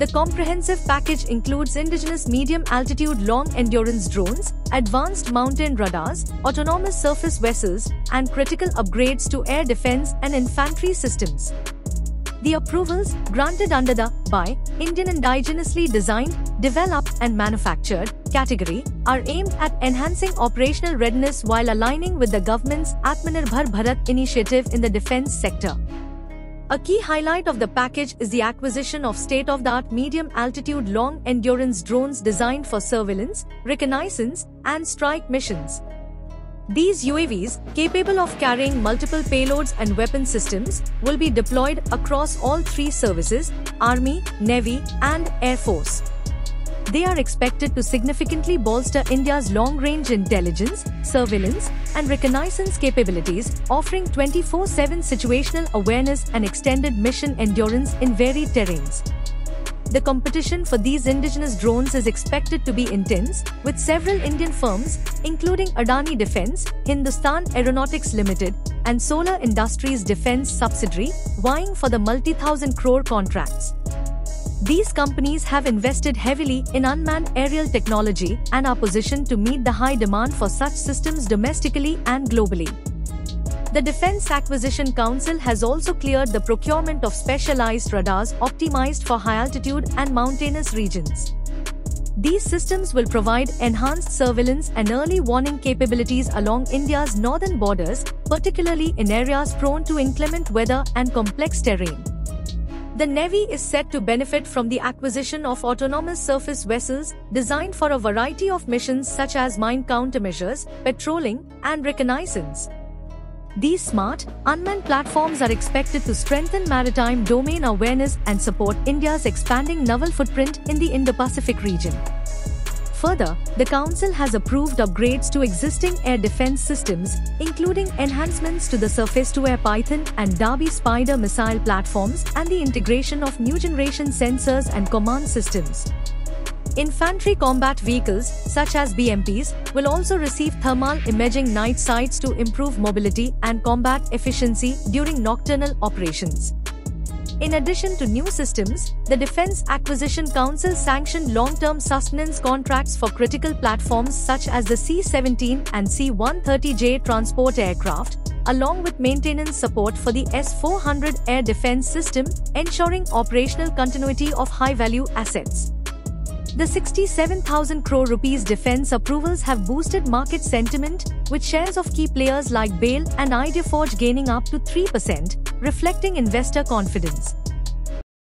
The comprehensive package includes indigenous medium-altitude long-endurance drones, advanced mountain radars, autonomous surface vessels, and critical upgrades to air defense and infantry systems. The approvals, granted under the Buy Indian Indigenously Designed, Developed and Manufactured category, are aimed at enhancing operational readiness while aligning with the government's Atmanirbhar Bharat initiative in the defense sector. A key highlight of the package is the acquisition of state-of-the-art medium-altitude long-endurance drones designed for surveillance, reconnaissance, and strike missions. These UAVs, capable of carrying multiple payloads and weapon systems, will be deployed across all three services: Army, Navy, and Air Force. They are expected to significantly bolster India's long-range intelligence, surveillance, and reconnaissance capabilities, offering 24/7 situational awareness and extended mission endurance in varied terrains. The competition for these indigenous drones is expected to be intense, with several Indian firms, including Adani Defence, Hindustan Aeronautics Limited, and Solar Industries Defence subsidiary, vying for the multi-thousand crore contracts. These companies have invested heavily in unmanned aerial technology and are positioned to meet the high demand for such systems domestically and globally. The Defence Acquisition Council has also cleared the procurement of specialized radars optimized for high-altitude and mountainous regions. These systems will provide enhanced surveillance and early warning capabilities along India's northern borders, particularly in areas prone to inclement weather and complex terrain. The Navy is set to benefit from the acquisition of autonomous surface vessels designed for a variety of missions such as mine countermeasures, patrolling, and reconnaissance. These smart, unmanned platforms are expected to strengthen maritime domain awareness and support India's expanding naval footprint in the Indo-Pacific region. Further, the Council has approved upgrades to existing air defense systems, including enhancements to the surface-to-air Python and Darby Spider missile platforms and the integration of new-generation sensors and command systems. Infantry combat vehicles, such as BMPs, will also receive thermal imaging night sights to improve mobility and combat efficiency during nocturnal operations. In addition to new systems, the Defence Acquisition Council sanctioned long-term sustenance contracts for critical platforms such as the C-17 and C-130J transport aircraft, along with maintenance support for the S-400 air defence system, ensuring operational continuity of high-value assets. The 67,000 crore rupees defence approvals have boosted market sentiment, with shares of key players like BHEL and Ideaforge gaining up to 3%, reflecting investor confidence.